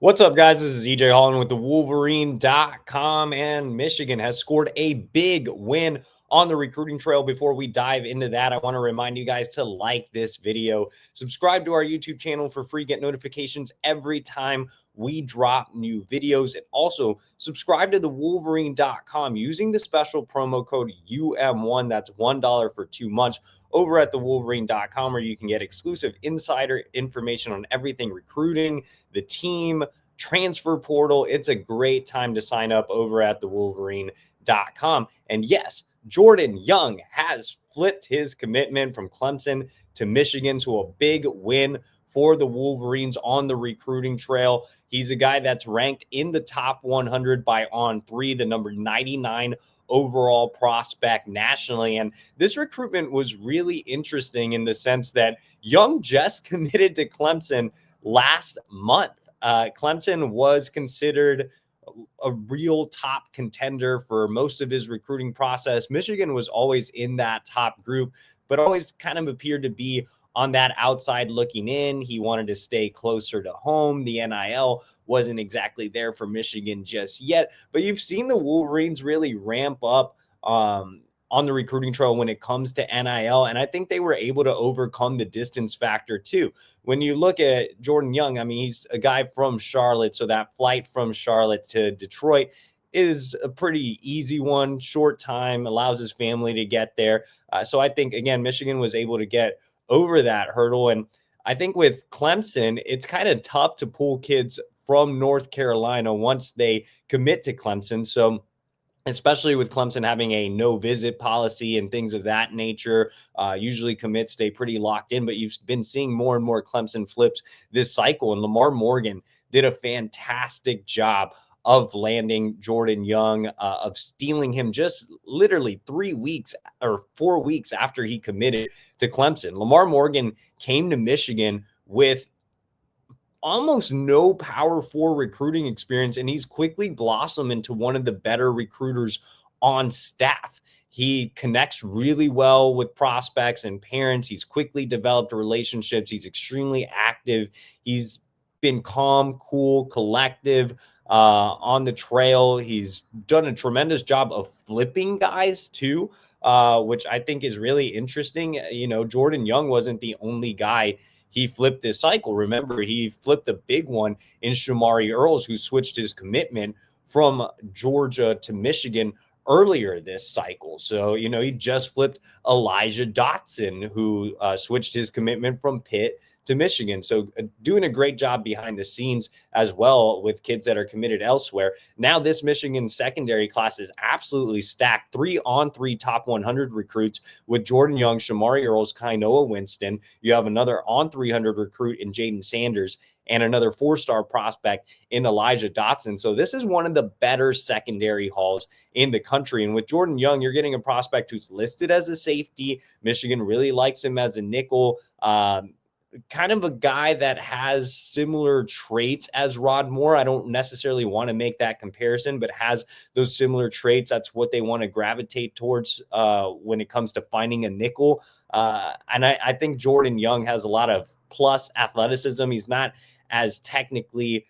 What's up, guys? This is EJ Holland with the Wolverine.com, and Michigan has scored a big win on the recruiting trail. Before we dive into that, I want to remind you guys to like this video, subscribe to our YouTube channel for free, get notifications every time we drop new videos, and also subscribe to the Wolverine.com using the special promo code UM1. That's $1 for 2 months over at the Wolverine.com, where you can get exclusive insider information on everything recruiting, the team, transfer portal. It's a great time to sign up over at the Wolverine.com. And yes, Jordan Young has flipped his commitment from Clemson to Michigan, to a big win for the Wolverines on the recruiting trail. He's a guy that's ranked in the top 100 by On3, the number 99 overall prospect nationally. And this recruitment was really interesting in the sense that Young just committed to Clemson last month. Clemson was considered a real top contender for most of his recruiting process. Michigan was always in that top group, but always kind of appeared to be on that outside looking in. He wanted to stay closer to home. The NIL wasn't exactly there for Michigan just yet, but you've seen the Wolverines really ramp up on the recruiting trail when it comes to NIL. And I think they were able to overcome the distance factor too. When you look at Jordan Young, I mean, he's a guy from Charlotte. So that flight from Charlotte to Detroit is a pretty easy one, short time, allows his family to get there. So I think, again, Michigan was able to get over that hurdle. And I think with Clemson, it's kind of tough to pull kids from North Carolina once they commit to Clemson. So especially with Clemson having a no visit policy and things of that nature, usually commits stay pretty locked in, but you've been seeing more and more Clemson flips this cycle. And Lamar Morgan did a fantastic job of landing Jordan Young, of stealing him just literally 3 weeks or 4 weeks after he committed to Clemson. Lamar Morgan came to Michigan with almost no Power 4 recruiting experience, and he's quickly blossomed into one of the better recruiters on staff. He connects really well with prospects and parents. He's quickly developed relationships. He's extremely active. He's been calm, cool, collective on the trail. He's done a tremendous job of flipping guys too, which I think is really interesting. You know, Jordan Young wasn't the only guy he flipped this cycle. Remember, he flipped a big one in Shamari Earls, who switched his commitment from Georgia to Michigan earlier this cycle. So, you know, he just flipped Elijah Dotson, who switched his commitment from Pitt to Michigan. So doing a great job behind the scenes as well with kids that are committed elsewhere. Now this Michigan secondary class is absolutely stacked. 3-on-3 top 100 recruits with Jordan Young, Shamari Earls, Kainoa Winston. You have another on 300 recruit in Jaden Sanders and another 4-star prospect in Elijah Dotson. So this is one of the better secondary hauls in the country. And with Jordan Young, you're getting a prospect who's listed as a safety. Michigan really likes him as a nickel. Kind of a guy that has similar traits as Rod Moore. I don't necessarily want to make that comparison, but has those similar traits. That's what they want to gravitate towards when it comes to finding a nickel. And I think Jordan Young has a lot of plus athleticism. He's not as technically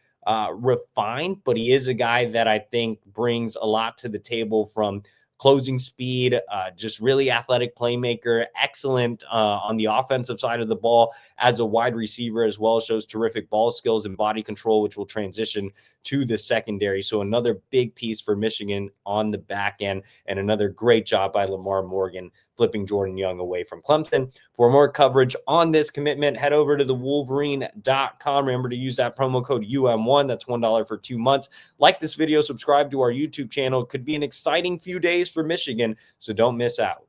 refined, but he is a guy that I think brings a lot to the table from closing speed, just really athletic playmaker, excellent on the offensive side of the ball as a wide receiver as well, shows terrific ball skills and body control, which will transition to the secondary. So another big piece for Michigan on the back end, and another great job by Lamar Morgan flipping Jordan Young away from Clemson. For more coverage on this commitment, head over to the Wolverine.com. Remember to use that promo code UM1. That's $1 for 2 months. Like this video, subscribe to our YouTube channel. It could be an exciting few days for Michigan, so don't miss out.